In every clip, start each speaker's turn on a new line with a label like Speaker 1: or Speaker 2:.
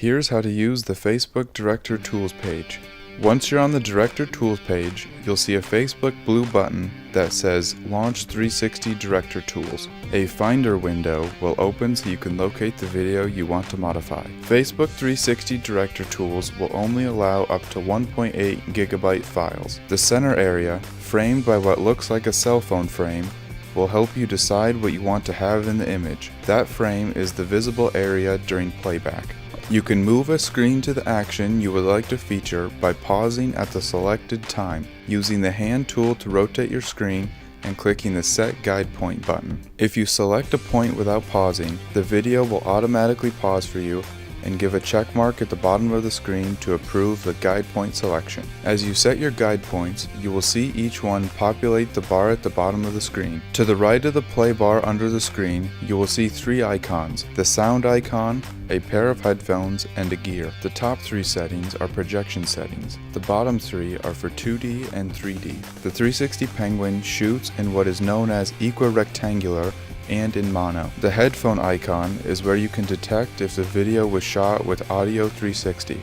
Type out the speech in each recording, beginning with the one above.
Speaker 1: Here's how to use the Facebook Director Tools page. Once you're on the Director Tools page, you'll see a Facebook blue button that says Launch 360 Director Tools. A Finder window will open so you can locate the video you want to modify. Facebook 360 Director Tools will only allow up to 1.8 GB files. The center area, framed by what looks like a cell phone frame, will help you decide what you want to have in the image. That frame is the visible area during playback. You can move a screen to the action you would like to feature by pausing at the selected time, using the hand tool to rotate your screen and clicking the Set Guide Point button. If you select a point without pausing, the video will automatically pause for you and give a check mark at the bottom of the screen to approve the guide point selection. As you set your guide points, you will see each one populate the bar at the bottom of the screen. To the right of the play bar under the screen, you will see three icons: the sound icon, a pair of headphones, and a gear. The top three settings are projection settings. The bottom three are for 2D and 3D. The 360Penguin shoots in what is known as equirectangular and in mono. The headphone icon is where you can detect if the video was shot with Audio 360.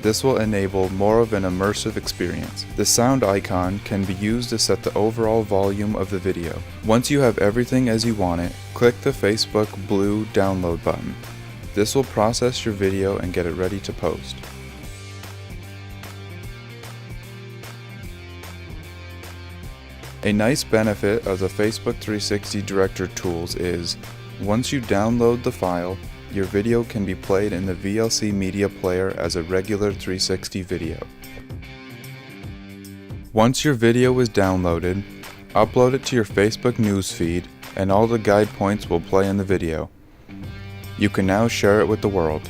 Speaker 1: This will enable more of an immersive experience. The sound icon can be used to set the overall volume of the video. Once you have everything as you want it, click the Facebook blue download button. This will process your video and get it ready to post. A nice benefit of the Facebook 360 Director Tools is, once you download the file, your video can be played in the VLC media player as a regular 360 video. Once your video is downloaded, upload it to your Facebook newsfeed and all the guide points will play in the video. You can now share it with the world.